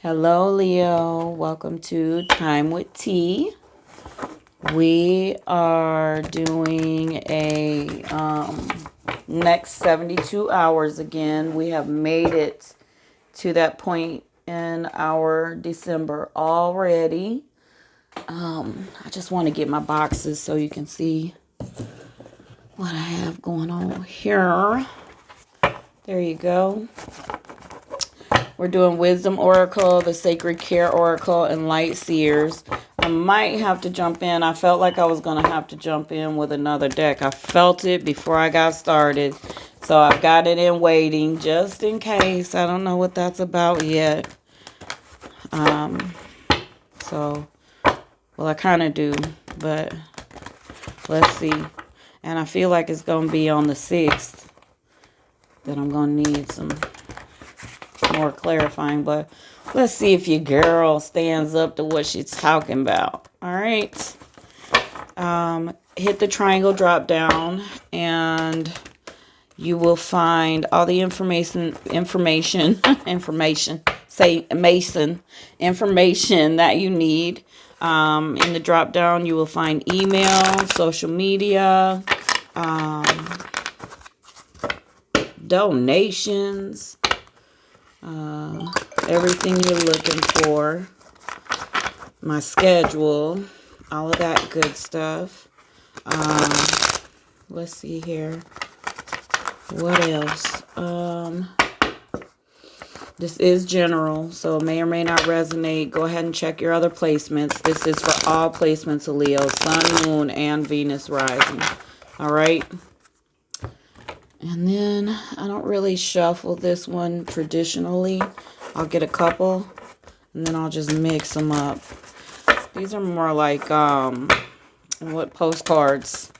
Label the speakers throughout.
Speaker 1: Hello, Leo. Welcome to Time Wit T. We are doing a next 72 hours again. We have made it to that point in our December already. I just want to get my boxes so you can see what I have going on here. There you go. We're doing Wisdom Oracle, the Sacred Care Oracle, and Light Seers. I might have to jump in. I felt like I was going to have to jump in with another deck. I felt it before I got started. So I've got it in waiting just in case. I don't know what that's about yet. Well, I kind of do, but let's see. And I feel like it's going to be on the 6th that I'm going to need some more clarifying, but let's see if your girl stands up to what she's talking about. All right. Hit the triangle drop down and you will find all the information that you need. In the drop down, you will find email, social media, donations, everything you're looking for, my schedule, all of that good stuff. Let's see here. What else? This is general, so it may or may not resonate. Go ahead and check your other placements. This is for all placements of Leo, Sun, Moon, and Venus rising. All right. And then I don't really shuffle this one traditionally. I'll get a couple and then I'll just mix them up. These are more like what postcards?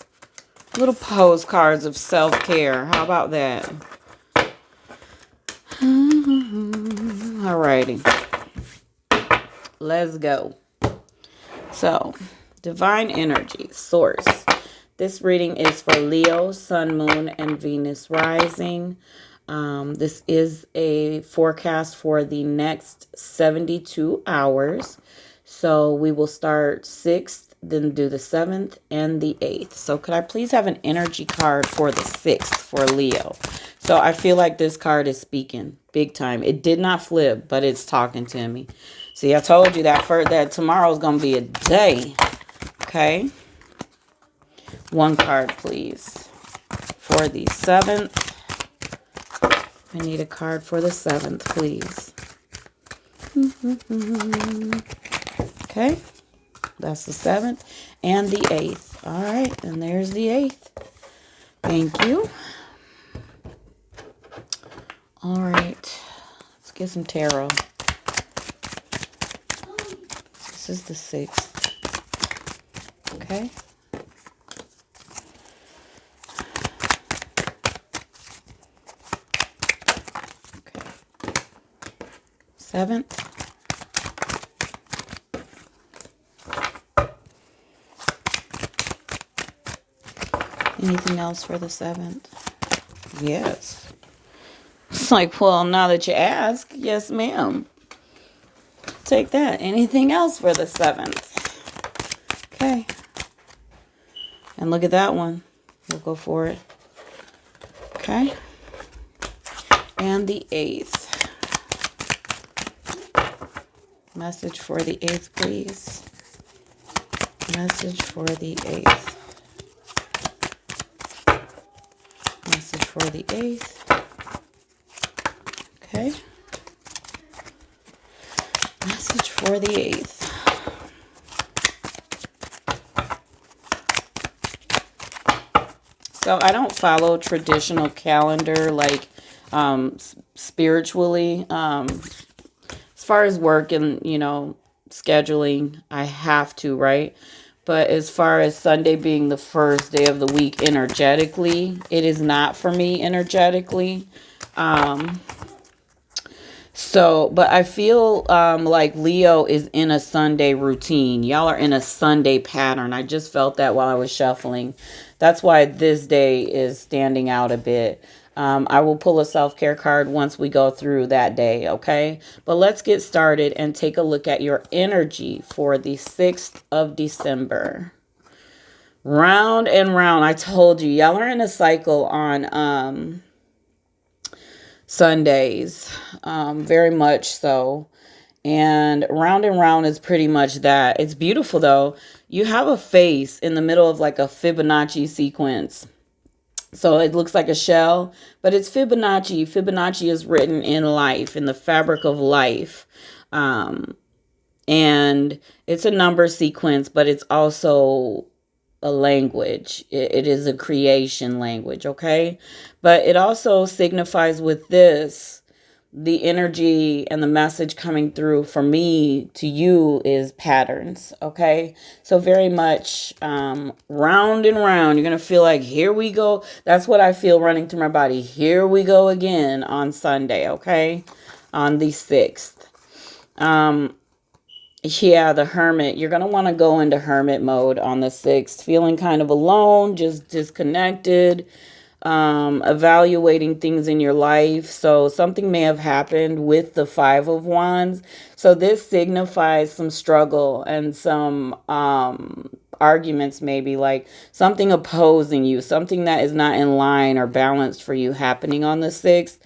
Speaker 1: Little postcards of self-care. How about that? Alrighty. Let's go. So, divine energy source. This reading is for Leo, Sun, Moon, and Venus rising. This is a forecast for the next 72 hours. So we will start 6th, then do the 7th and the 8th. So could I please have an energy card for the 6th for Leo? So I feel like this card is speaking big time. It did not flip, but it's talking to me. See, I told you that tomorrow's going to be a day. Okay. One card, please. For the 7th. I need a card for the 7th, please. Okay. That's the 7th and the 8th. All right. And there's the 8th. Thank you. All right. Let's get some tarot. This is the 6th. Okay. Okay. 7th. Anything else for the 7th? Yes. It's like, well, now that you ask, yes, ma'am. Take that. Anything else for the 7th? Okay. And look at that one. We'll go for it. Okay. And the 8th. Message for the 8th, please. Message for the 8th. Message for the 8th. Okay. Message for the 8th. So I don't follow traditional calendar like spiritually. As far as work and, scheduling, I have to, right? But as far as Sunday being the first day of the week energetically, it is not for me energetically. But I feel like Leo is in a Sunday routine. Y'all are in a Sunday pattern. I just felt that while I was shuffling. That's why this day is standing out a bit. I will pull a self-care card once we go through that day, okay? But let's get started and take a look at your energy for the 6th of December. Round and round. I told you, y'all are in a cycle on Sundays, very much so. And round is pretty much that. It's beautiful though. You have a face in the middle of like a Fibonacci sequence. So it looks like a shell, but it's Fibonacci. Fibonacci is written in life, in the fabric of life. And it's a number sequence, but it's also a language. It is a creation language, okay? But it also signifies with this, the energy and the message coming through for me to you is patterns, okay? So very much round and round. You're going to feel like, here we go. That's what I feel running through my body. Here we go again on Sunday, okay? On the 6th. Yeah, the Hermit. You're going to want to go into Hermit mode on the 6th. Feeling kind of alone, just disconnected, evaluating things in your life. So something may have happened with the 5 of Wands. So this signifies some struggle and some arguments, maybe like something opposing you, something that is not in line or balanced for you happening on the 6th.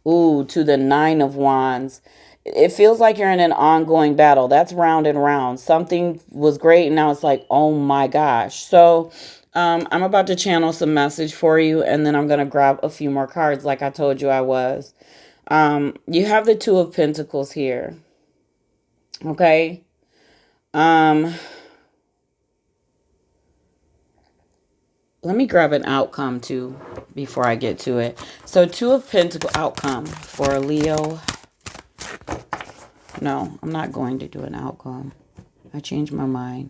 Speaker 1: Ooh, to the 9 of Wands. It feels like you're in an ongoing battle. That's round and round. Something was great and now it's like, oh my gosh. So I'm about to channel some message for you, and then I'm going to grab a few more cards like I told you I was. You have the 2 of Pentacles here. Okay. Let me grab an outcome too before I get to it. So 2 of Pentacles outcome for Leo. No, I'm not going to do an outcome. I changed my mind.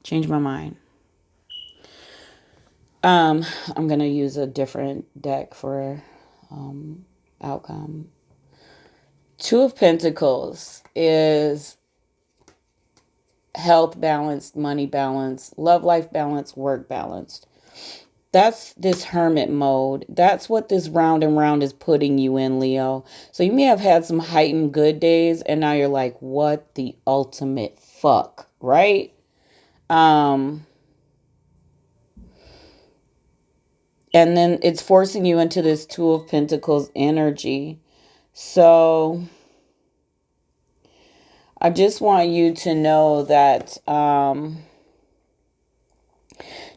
Speaker 1: Change my mind. I'm going to use a different deck for outcome. 2 of Pentacles is health balanced, money balanced, love life balanced, work balanced. That's this Hermit mode. That's what this round and round is putting you in, Leo. So you may have had some heightened good days, and now you're like, what the ultimate fuck, right? And then it's forcing you into this 2 of Pentacles energy. So I just want you to know that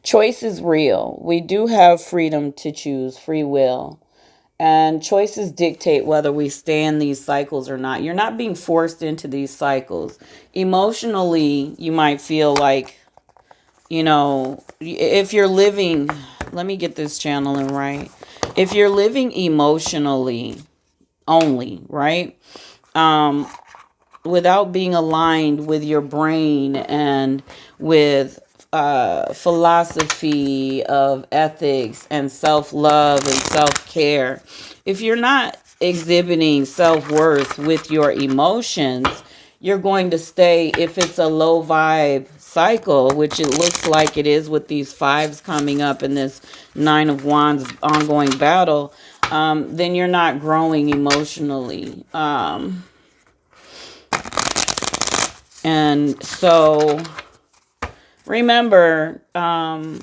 Speaker 1: choice is real. We do have freedom to choose, free will. And choices dictate whether we stay in these cycles or not. You're not being forced into these cycles. Emotionally, you might feel like, you know, if you're living, let me get this channeling right. If you're living emotionally only, right? Without being aligned with your brain and with philosophy of ethics and self-love and self-care. If you're not exhibiting self-worth with your emotions, you're going to stay, if it's a low vibe cycle, which it looks like it is with these 5s coming up in this 9 of Wands ongoing battle, then you're not growing emotionally. And so remember, and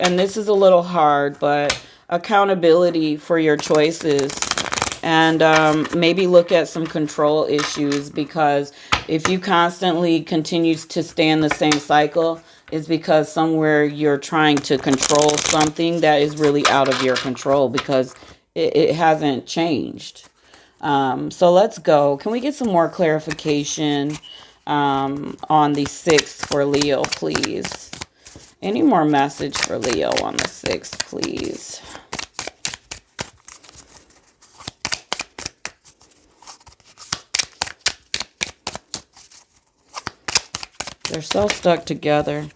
Speaker 1: this is a little hard, but accountability for your choices, and maybe look at some control issues, because if you constantly continue to stay in the same cycle, it's because somewhere you're trying to control something that is really out of your control, because it hasn't changed. So let's go. Can we get some more clarification on the 6th for Leo, please? Any more message for Leo on the 6th, please? They're so stuck together.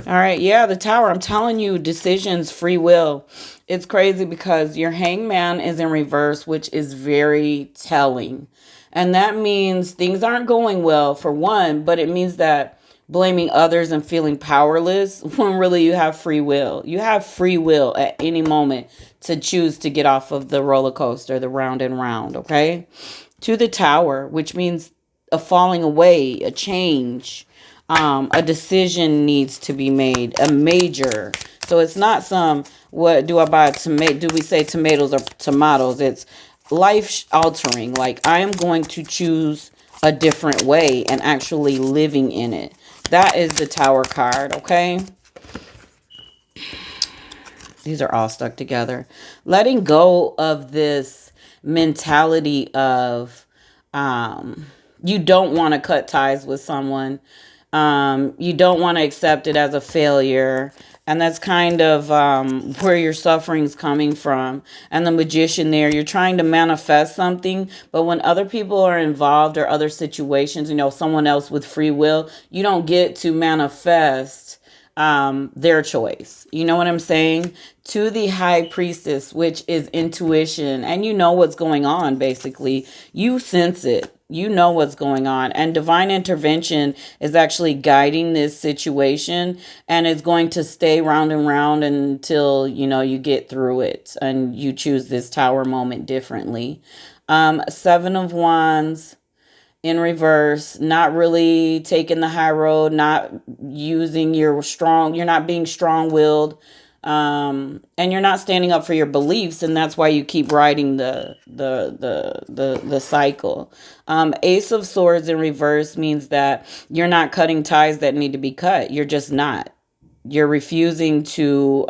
Speaker 1: All right, yeah, the Tower. I'm telling you, decisions, free will. It's crazy because your Hangman is in reverse, which is very telling. And that means things aren't going well, for one, but it means that blaming others and feeling powerless when really you have free will. You have free will at any moment to choose to get off of the roller coaster, the round and round, okay? To the Tower, which means a falling away, a change, a decision needs to be made, a major. So it's not some, what do I buy a tomato? Do we say tomatoes or tomatoes? It's life altering. Like, I am going to choose a different way and actually living in it. That is the Tower card, okay? These are all stuck together. Letting go of this mentality of you don't want to cut ties with someone. You don't want to accept it as a failure. And that's kind of where your suffering's coming from. And the Magician there, you're trying to manifest something, but when other people are involved or other situations, you know, someone else with free will, you don't get to manifest their choice. You know what I'm saying? To the High Priestess, which is intuition, and you know what's going on, basically. You sense it. You know what's going on. And divine intervention is actually guiding this situation, and it's going to stay round and round until, you know, you get through it and you choose this Tower moment differently. Seven of Wands in reverse, not really taking the high road, not using you're not being strong-willed, and you're not standing up for your beliefs, and that's why you keep riding the cycle. Ace of Swords in reverse means that you're not cutting ties that need to be cut. You're just not. You're refusing to,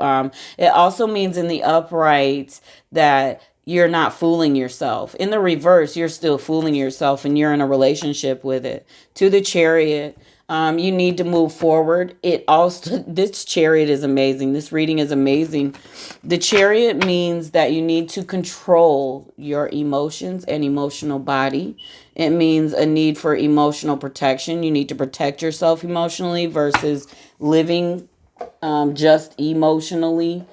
Speaker 1: it also means in the upright that you're not fooling yourself. In the reverse, you're still fooling yourself and you're in a relationship with it. To the Chariot, you need to move forward. It also, this Chariot is amazing. This reading is amazing. The Chariot means that you need to control your emotions and emotional body. It means a need for emotional protection. You need to protect yourself emotionally versus living just emotionally,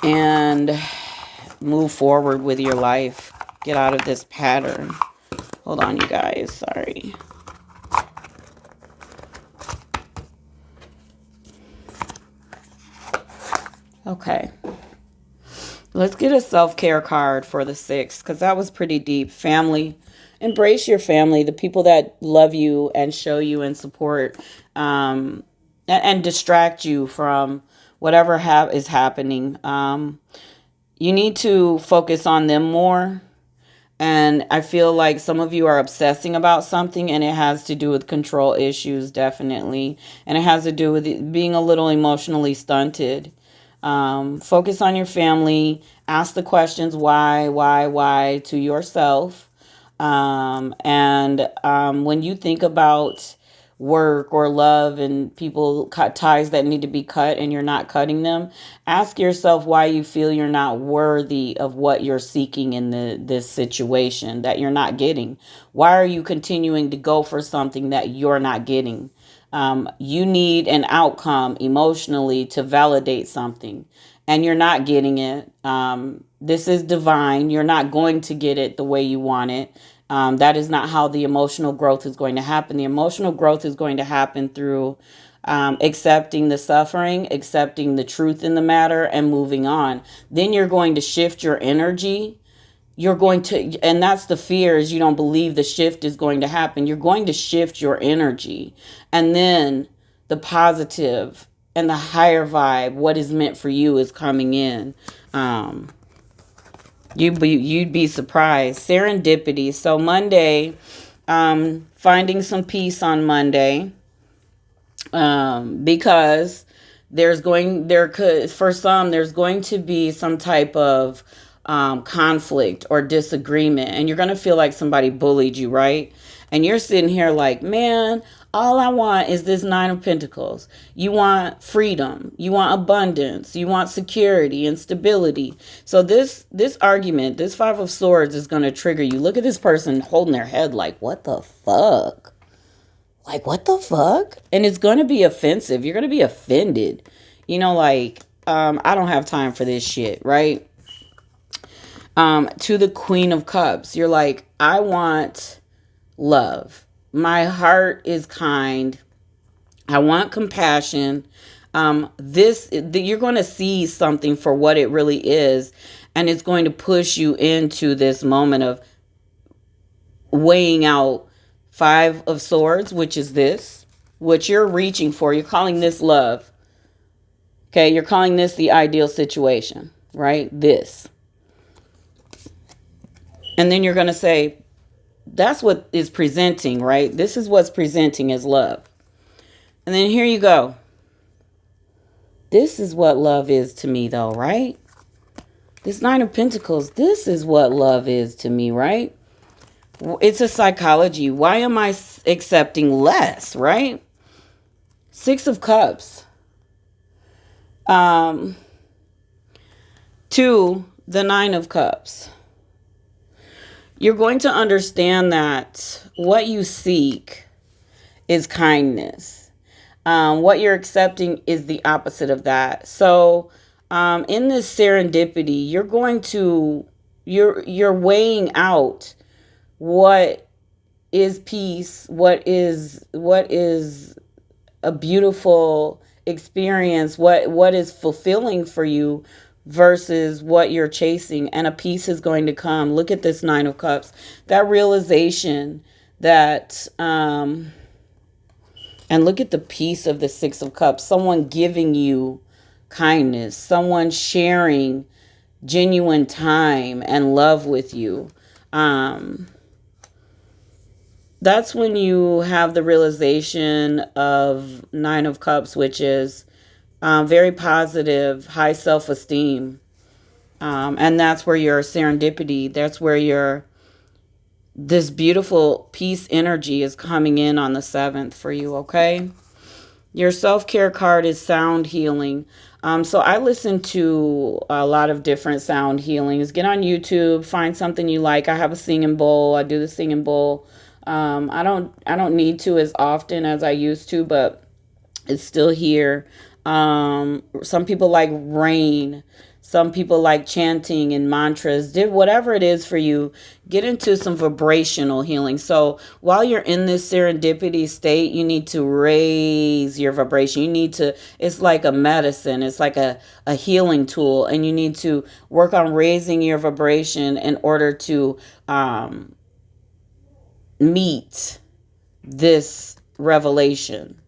Speaker 1: and move forward with your life. Get out of this pattern. Hold on, you guys. Sorry. Okay. Let's get a self-care card for the 6th, because that was pretty deep. Family. Embrace your family, the people that love you and show you and support, and distract you from whatever is happening. You need to focus on them more. And I feel like some of you are obsessing about something, and it has to do with control issues, definitely. And it has to do with being a little emotionally stunted. Focus on your family. Ask the questions why to yourself. When you think about work or love and people cut ties that need to be cut and you're not cutting them, ask yourself why you feel you're not worthy of what you're seeking in this situation that you're not getting. Why are you continuing to go for something that you're not getting? You need an outcome emotionally to validate something, and you're not getting it. This is divine. You're not going to get it the way you want it. That is not how the emotional growth is going to happen. The emotional growth is going to happen through accepting the suffering, accepting the truth in the matter, and moving on. Then you're going to shift your energy. You're going to, and that's the fear, is you don't believe the shift is going to happen. You're going to shift your energy, and then the positive and the higher vibe, what is meant for you, is coming in. You'd be surprised. Serendipity. So Monday, finding some peace on Monday, because there's going to be some type of conflict or disagreement, and you're going to feel like somebody bullied you, right? And you're sitting here like, man, all I want is this 9 of Pentacles. You want freedom. You want abundance. You want security and stability. So this argument, this 5 of Swords, is going to trigger you. Look at this person holding their head like, what the fuck? Like, what the fuck? And it's going to be offensive. You're going to be offended. You know, like, I don't have time for this shit, right? To the Queen of Cups, you're like, I want love. my heart is kind. I want compassion. You're going to see something for what it really is, and it's going to push you into this moment of weighing out 5 of Swords, which is this, what you're reaching for. You're calling this love. Okay, you're calling this the ideal situation, right? This. And then you're going to say, that's what is presenting, right? This is what's presenting as love. And then here you go. This is what love is to me, though, right? This 9 of Pentacles, this is what love is to me, right? It's a psychology. Why am I accepting less, right? 6 of Cups. 2, the 9 of Cups. You're going to understand that what you seek is kindness. What you're accepting is the opposite of that. So in this serendipity, you're going to, you're weighing out what is peace, what is a beautiful experience, what is fulfilling for you versus what you're chasing, and a peace is going to come. Look at this 9 of Cups. That realization that and look at the peace of the 6 of Cups. Someone giving you kindness, someone sharing genuine time and love with you. That's when you have the realization of 9 of Cups, which is very positive, high self-esteem. And that's where your serendipity, that's where this beautiful peace energy is coming in on the 7th for you, okay? Your self-care card is sound healing. So I listen to a lot of different sound healings. Get on YouTube, find something you like. I have a singing bowl. I do the singing bowl. I don't need to as often as I used to, but it's still here. Some people like rain. Some people like chanting and mantras. Whatever it is for you, get into some vibrational healing. So while you're in this serendipity state, you need to raise your vibration. You need to, it's like a medicine. It's like a healing tool. And you need to work on raising your vibration in order to meet this revelation.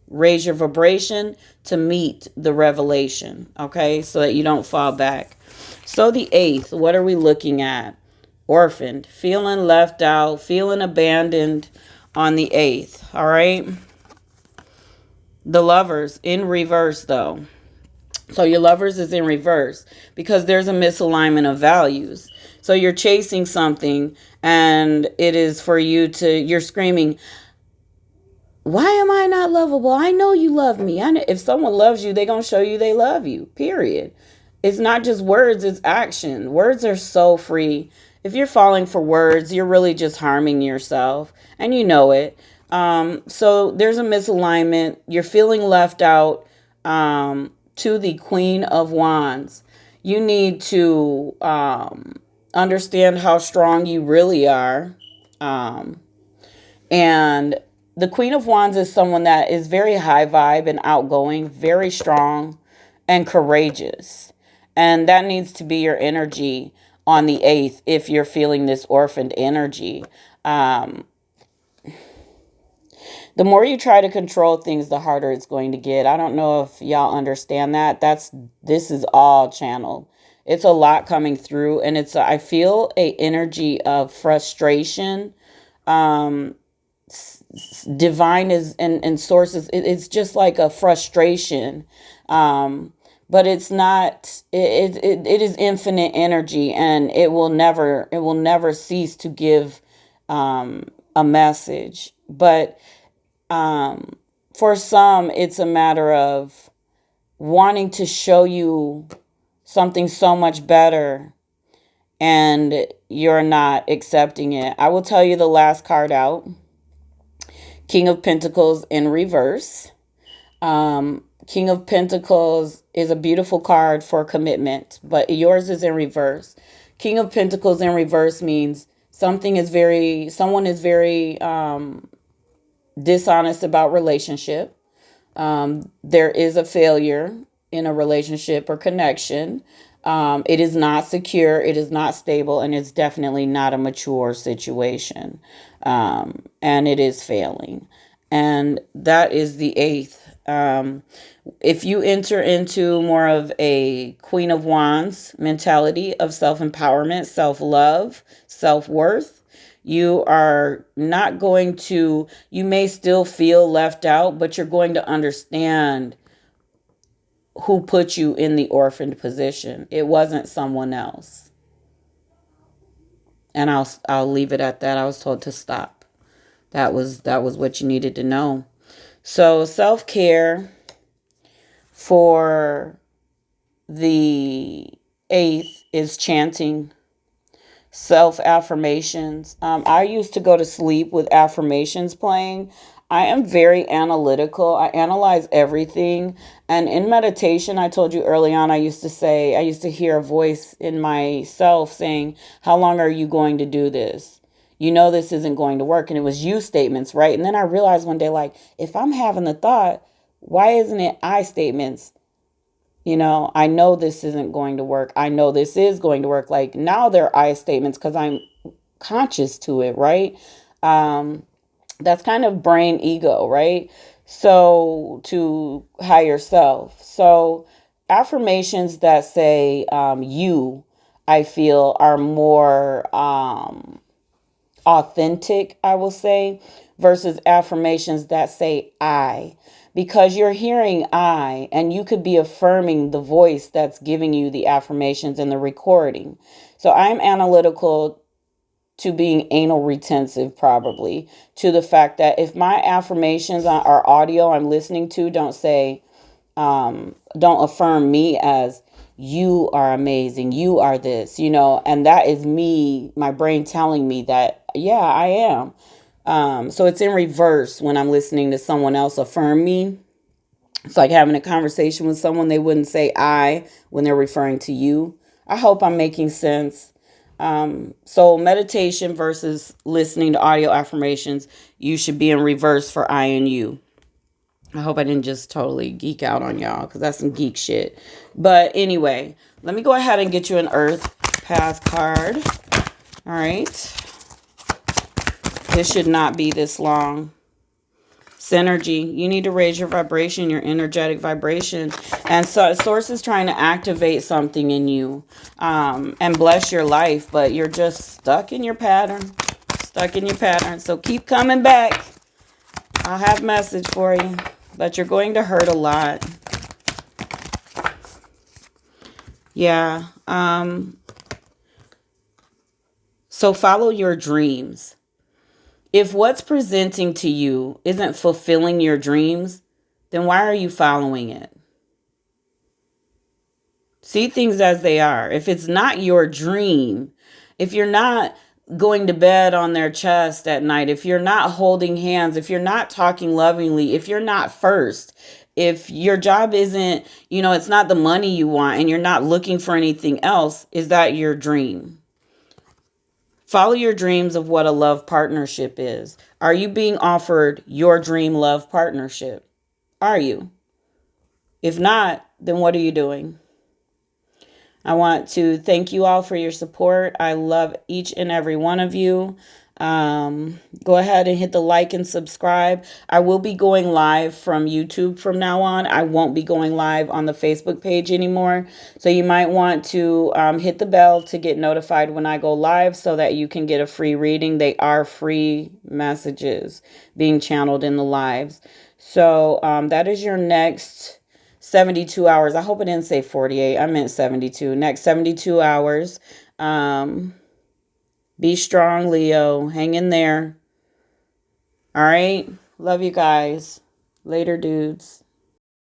Speaker 1: Raise your vibration to meet the revelation, okay? So that you don't fall back. So the 8th, what are we looking at? Orphaned, feeling left out, feeling abandoned on the 8th, all right? The Lovers in reverse, though. So your Lovers is in reverse because there's a misalignment of values. So you're chasing something and it is for you to, you're screaming, why am I not lovable? I know you love me. If someone loves you, they're going to show you they love you, period. It's not just words, it's action. Words are so free. If you're falling for words, you're really just harming yourself, and you know it. So there's a misalignment. You're feeling left out. To the Queen of Wands, you need to understand how strong you really are. And the Queen of Wands is someone that is very high vibe and outgoing, very strong and courageous. And that needs to be your energy on the 8th if you're feeling this orphaned energy. The more you try to control things, the harder it's going to get. I don't know if y'all understand that. This is all channeled. It's a lot coming through, and I feel a energy of frustration. Divine is and sources, it's just like a frustration, but it's not, it is infinite energy, and it will never cease to give a message. But for some, it's a matter of wanting to show you something so much better, and you're not accepting it. I will tell you the last card out. King of Pentacles in reverse. King of Pentacles is a beautiful card for commitment, but yours is in reverse. King of Pentacles in reverse means someone is very dishonest about relationship. There is a failure in a relationship or connection. It is not secure, it is not stable, and it's definitely not a mature situation. And it is failing. And that is the eighth. If you enter into more of a Queen of Wands mentality of self empowerment, self love, self worth, you are not going to, you may still feel left out, but you're going to understand who put you in the orphaned position. It wasn't someone else. And I'll leave it at that. I was told to stop. That was what you needed to know. So self-care for the eighth is chanting, self-affirmations. I used to go to sleep with affirmations playing. I am very analytical. I analyze everything. And in meditation, I told you early on, I used to hear a voice in myself saying, how long are you going to do this? You know this isn't going to work. And it was you statements, right? And then I realized one day, like, if I'm having the thought, why isn't it I statements? I know this isn't going to work. I know this is going to work. Like now they're I statements because I'm conscious to it, right? That's kind of brain ego, right? So to higher self. So affirmations that say you, I feel, are more authentic, I will say, versus affirmations that say I. Because you're hearing I, and you could be affirming the voice that's giving you the affirmations in the recording. So I'm analytical to being anal retentive, probably, to the fact that if my affirmations are audio I'm listening to don't say, don't affirm me as you are amazing, you are this, and that is me, my brain telling me that, yeah, I am. So it's in reverse when I'm listening to someone else affirm me. It's like having a conversation with someone, they wouldn't say I when they're referring to you. I hope I'm making sense. So meditation versus listening to audio affirmations, you should be in reverse for I and you. I hope I didn't just totally geek out on y'all because that's some geek shit. But anyway, let me go ahead and get you an Earth Path card. All right. This should not be this long. Synergy. You need to raise your vibration, your energetic vibration. And so Source is trying to activate something in you and bless your life, but you're just stuck in your pattern. Stuck in your pattern. So keep coming back. I'll have a message for you. But you're going to hurt a lot. Yeah. So follow your dreams. If what's presenting to you isn't fulfilling your dreams, then why are you following it? See things as they are. If it's not your dream, if you're not going to bed on their chest at night, if you're not holding hands, if you're not talking lovingly, if you're not first, if your job isn't, it's not the money you want and you're not looking for anything else, is that your dream? Follow your dreams of what a love partnership is. Are you being offered your dream love partnership? Are you? If not, then what are you doing? I want to thank you all for your support. I love each and every one of you. Go ahead and hit the like and subscribe. I will be going live from YouTube from now on. I won't be going live on the Facebook page anymore. So you might want to hit the bell to get notified when I go live so that you can get a free reading. They are free messages being channeled in the lives. So that is your next 72 hours. I hope it didn't say 48. I meant 72. Next 72 hours. Be strong, Leo. Hang in there. All right. Love you guys. Later, dudes.